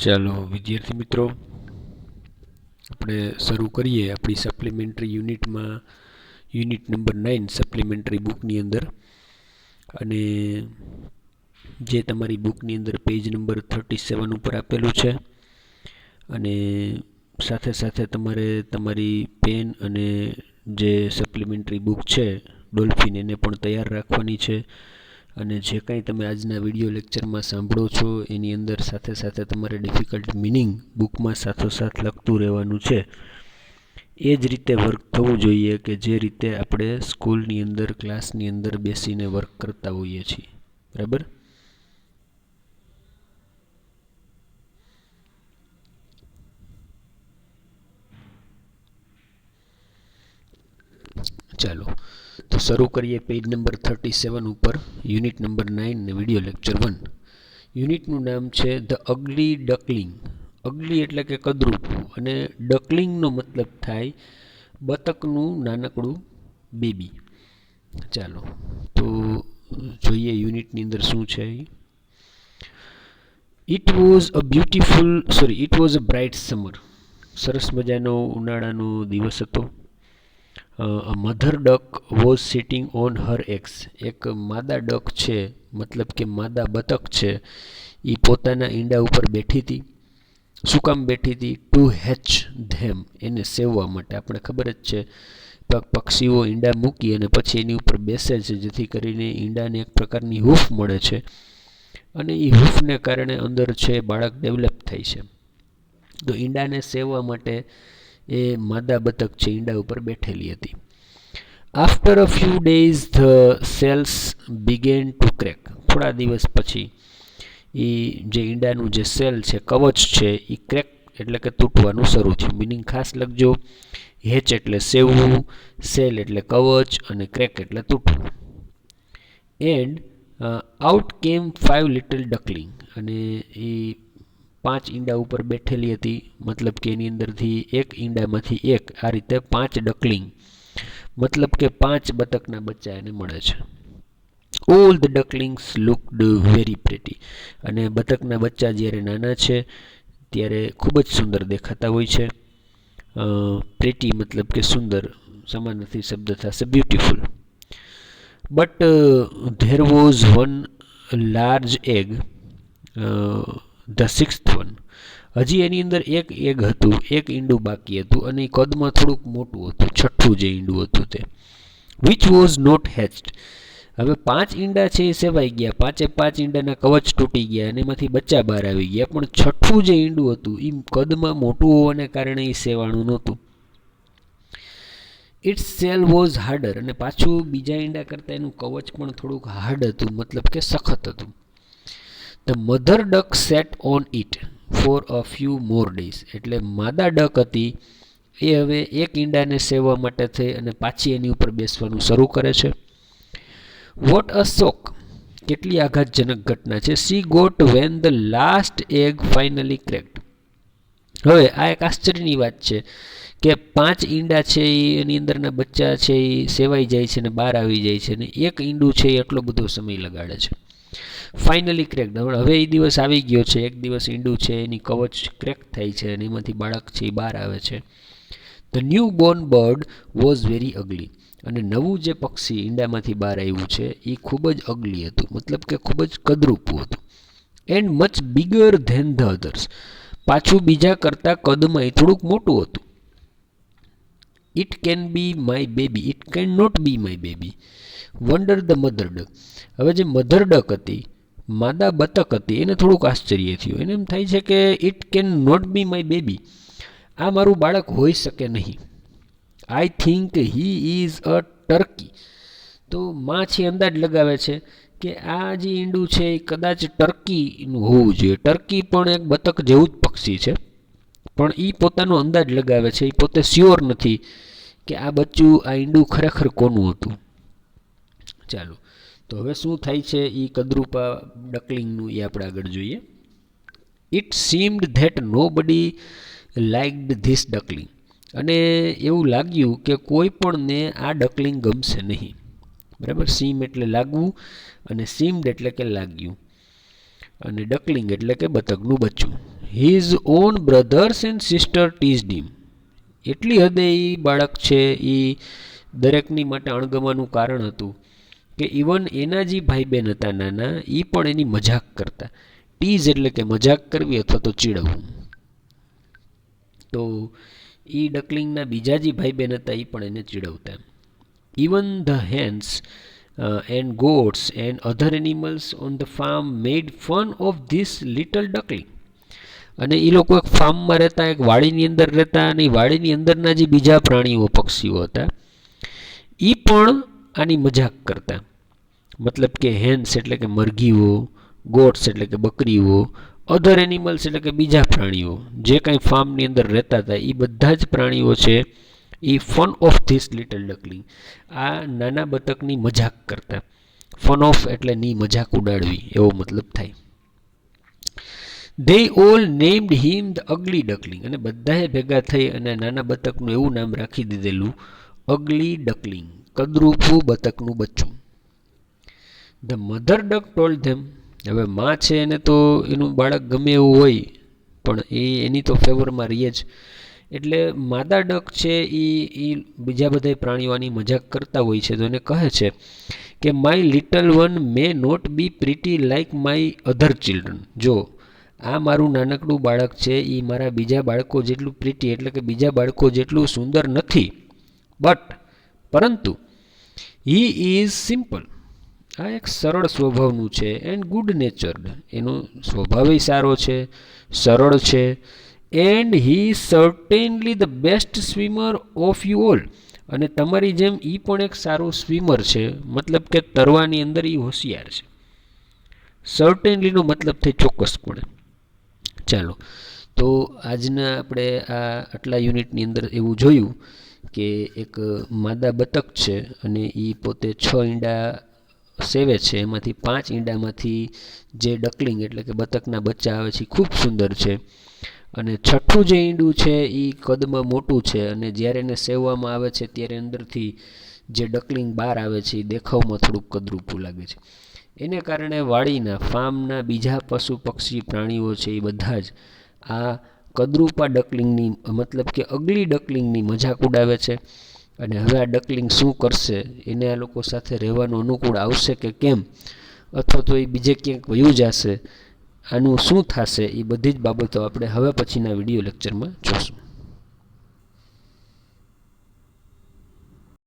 ચાલો વિદ્યાર્થી મિત્રો, આપણે શરૂ કરીએ આપણી સપ્લિમેન્ટરી યુનિટમાં યુનિટ નંબર 9 સપ્લિમેન્ટરી બુકની અંદર. અને જે તમારી બુકની અંદર પેજ નંબર 37 ઉપર આપેલું છે. અને સાથે સાથે તમારે તમારી પેન અને જે સપ્લિમેન્ટરી બુક છે ડોલ્ફિન એને પણ તૈયાર રાખવાની છે. અને જે કંઈ તમે આજના વિડીયો લેક્ચરમાં સાંભળો છો એની અંદર સાથે સાથે તમારે ડિફિકલ્ટ મિનિંગ બુકમાં સાથોસાથ લખતું રહેવાનું છે. એ જ રીતે વર્ક થવું જોઈએ કે જે રીતે આપણે સ્કૂલની અંદર ક્લાસની અંદર બેસીને વર્ક કરતા હોઈએ છીએ. બરાબર? ચાલો તો શરૂ કરીએ પેજ નંબર 37 ઉપર યુનિટ નંબર 9 ને વિડીયો લેક્ચર 1. યુનિટનું નામ છે ધ અગલી ડકલિંગ. અગલી એટલે કે કદરૂપું, અને ડકલિંગનો મતલબ થાય બતકનું નાનકડું બેબી. ચાલો તો જોઈએ યુનિટની અંદર શું છે. It was a bright summer. સરસ મજાનો ઉનાળાનો દિવસ હતો. A mother duck was sitting on her eggs. એક માદા ડક છે, મતલબ કે માદા બતક છે, એ પોતાના ઈંડા ઉપર બેઠી હતી. શું કામ બેઠી હતી? ટુ હેચ ધેમ, એને સેવવા માટે. આપણે ખબર જ છે પક્ષીઓ ઈંડા મૂકી અને પછી એની ઉપર બેસે છે, જેથી કરીને ઈંડાને એક પ્રકારની હૂફ મળે છે. અને એ હૂફને કારણે અંદર છે બાળક ડેવલપ થાય છે. તો ઈંડાને સેવવા માટે એ માદા બતક છે ઈંડા ઉપર બેઠેલી હતી. After a few days the shells began to crack. થોડા દિવસ પછી એ જે ઈંડાનું જે સેલ છે, કવચ છે, એ ક્રેક એટલે કે તૂટવાનું શરૂ થયું. મિનિંગ ખાસ લખજો. હેચ એટલે સેવવું, સેલ એટલે કવચ, અને ક્રેક એટલે તૂટવું. એન્ડ આઉટ કેમ 5 લિટલ ડકલિંગ. અને એ 5 ઈંડા ઉપર બેઠેલી હતી, મતલબ કે એની અંદરથી એક ઈંડામાંથી એક આ રીતે 5 ડકલિંગ, મતલબ કે 5 બતકના બચ્ચા એને મળે છે. All the ducklings looked very pretty. અને બતકના બચ્ચા જ્યારે નાના છે ત્યારે ખૂબ જ સુંદર દેખાતા હોય છે. પ્રેટી મતલબ કે સુંદર, સમાનાર્થી શબ્દ થશે beautiful. But there was one large egg, the sixth one. હજી એની અંદર એક એગ હતું, એક ઈંડું બાકી હતું, અને એ કદમાં થોડુંક મોટું હતું, છઠ્ઠું જે ઈંડું હતું તે. Which was not hatched. હવે 5 ઈંડા છે એ સેવાઈ ગયા, 5 ઈંડાના કવચ તૂટી ગયા અને એમાંથી બચ્ચા બહાર આવી ગયા, પણ છઠ્ઠું જે ઈંડું હતું એ કદમાં મોટું હોવાને કારણે એ સેવાણું નહોતું. Its shell was harder. અને પાછું બીજા ઈંડા કરતાં એનું કવચ પણ થોડુંક હાર્ડ હતું, મતલબ કે સખત હતું. The mother duck sat on it for a few more days. એટલે માદા ડક હતી એ હવે એક ઈંડાને સેવવા માટે થઈ અને પાછી એની ઉપર બેસવાનું શરૂ કરે છે. What a shock. કેટલી આઘાતજનક ઘટના છે. She got when the last egg finally cracked. હવે આ એક આશ્ચર્યની વાત છે કે 5 ઈંડા છે એની અંદરના બચ્ચા છે એ સેવાઈ જાય છે ને બહાર આવી જાય છે, ને એક ઈંડું છે એ એટલો બધો સમય લગાડે છે. Finally cracked. હવે એ દિવસ આવી ગયો છે, એક દિવસ ઈંડું છે એની કવચ ક્રેક થાય છે અને એમાંથી બાળક છે એ બહાર આવે છે. The new born bird was very ugly. અને નવું જે પક્ષી ઈંડામાંથી બહાર આવ્યું છે એ ખૂબ જ અગલી હતું, મતલબ કે ખૂબ જ કદરૂપું હતું. And much bigger than the others. પાછું બીજા કરતાં કદમાં થોડુંક મોટું હતું. It can be my baby. It can not be my baby. Wonder the mother duck. હવે જે મધર ડક હતી, માદા બતક હતી, એને થોડુંક આશ્ચર્ય થયું. એને એમ થાય છે કે it can not be my baby, આ મારું બાળક હોઈ શકે નહીં. I think he is a turkey. તો માં છે અંદાજ લગાવે છે કે આ જે ઈંડું છે એ કદાચ ટર્કીનું હોવું જોઈએ. ટર્કી પણ એક બતક જેવું જ પક્ષી છે, પણ એ પોતાનો અંદાજ લગાવે છે, એ પોતે શ્યોર નથી કે આ બચ્ચું, આ ઈંડું ખરેખર કોનું હતું. ચાલો તો હવે શું થાય છે એ કદરૂપા ડકલિંગનું એ આપણે આગળ જોઈએ. ઇટ સીમ્ડ ધેટ નો બડી લાઇક્ડ ધીસ ડકલિંગ. અને એવું લાગ્યું કે કોઈ પણને આ ડકલિંગ ગમશે નહીં. બરાબર? સીમ એટલે લાગવું, અને સીમ્ડ એટલે કે લાગ્યું, અને ડકલિંગ એટલે કે બતકનું બચ્ચું. His own brothers and sister teased him. એટલી હદે એ બાળક છે એ દરેકની માટે અણગમાનું કારણ હતું કે ઇવન એના જે ભાઈ બહેન હતા નાના એ પણ એની મજાક કરતા. ટીઝ એટલે કે મજાક કરવી અથવા તો ચીડવવું. તો એ ડકલિંગના બીજા જે ભાઈ બહેન હતા એ પણ એને ચીડવતા. Even the hens and goats and other animals on the farm made fun of this little duckling. અને એ લોકો એક ફાર્મમાં રહેતા, એક વાડીની અંદર રહેતા, અને એ વાડીની અંદરના જે બીજા પ્રાણીઓ પક્ષીઓ હતા એ પણ આની મજાક કરતા. મતલબ કે હેન્સ એટલે કે મરઘીઓ, ગોટ્સ એટલે કે બકરીઓ, અધર એનિમલ્સ એટલે કે બીજા પ્રાણીઓ જે કાંઈ ફાર્મની અંદર રહેતા હતા એ બધા જ પ્રાણીઓ છે એ ફન ઓફ ધીસ લિટલ ડકલિંગ, આ નાના બતકની મજાક કરતા. ફન ઓફ એટલે ની મજાક ઉડાડવી એવો મતલબ થાય. They all named him the ugly duckling. અને બધાએ ભેગા થઈ અને નાના બતકનું એવું નામ રાખી દીધેલું ugly duckling, કદરૂપું બતકનું બચ્ચું. The mother duck told them. હવે માં છે એને તો એનું બાળક ગમે એવું હોય પણ એની તો ફેવરમાં રહીએ જ. એટલે માદા ડક છે એ બીજા બધા પ્રાણીઓની મજાક કરતા હોય છે તો એને કહે છે કે my little one may not be pretty like my other children. જો આ મારું નાનકડું બાળક છે એ મારા બીજા બાળકો જેટલું પ્રીટી એટલે કે બીજા બાળકો જેટલું સુંદર નથી, પરંતુ હી ઇઝ સિમ્પલ. આ એક સરળ સ્વભાવનું છે એન્ડ ગુડ નેચર્ડ, એનો સ્વભાવ સારો છે, સરળ છે. And he certainly the best swimmer of you all. અને તમારી જેમ એ પણ એક સારો સ્વિમર છે, મતલબ કે તરવાની અંદર એ હોશિયાર છે. સર્ટેનલીનો મતલબ થાય ચોક્કસપણે. ચાલો તો આજના આપણે આટલા યુનિટની અંદર એવું જોયું કે એક માદા બતક છે અને એ પોતે 6 ઈંડા સેવે છે, એમાંથી 5 ઈંડામાંથી જે ડકલિંગ એટલે કે બતકના બચ્ચા આવે છે ખૂબ સુંદર છે, અને છઠ્ઠું જે ઈંડું છે એ કદમાં મોટું છે અને જ્યારે એને સેવવામાં આવે છે ત્યારે અંદરથી જે ડકલિંગ બહાર આવે છે એ દેખાવમાં થોડુંક કદરૂપું લાગે છે. એને કારણે વાડીના ફાર્મના બીજા પશુ પક્ષી પ્રાણીઓ છે એ બધા જ આ કદરૂપા ડકલિંગની મતલબ કે અગલી ડકલિંગની મજાક ઉડાવે છે. અને હવે આ ડકલિંગ શું કરશે, એને આ લોકો સાથે રહેવાનું અનુકૂળ આવશે કે કેમ, અથવા તો એ બીજે ક્યાંક વયું જશે, આનું શું થશે, એ બધી જ બાબતો આપણે હવે પછીના વિડીયો લેક્ચરમાં જોશું.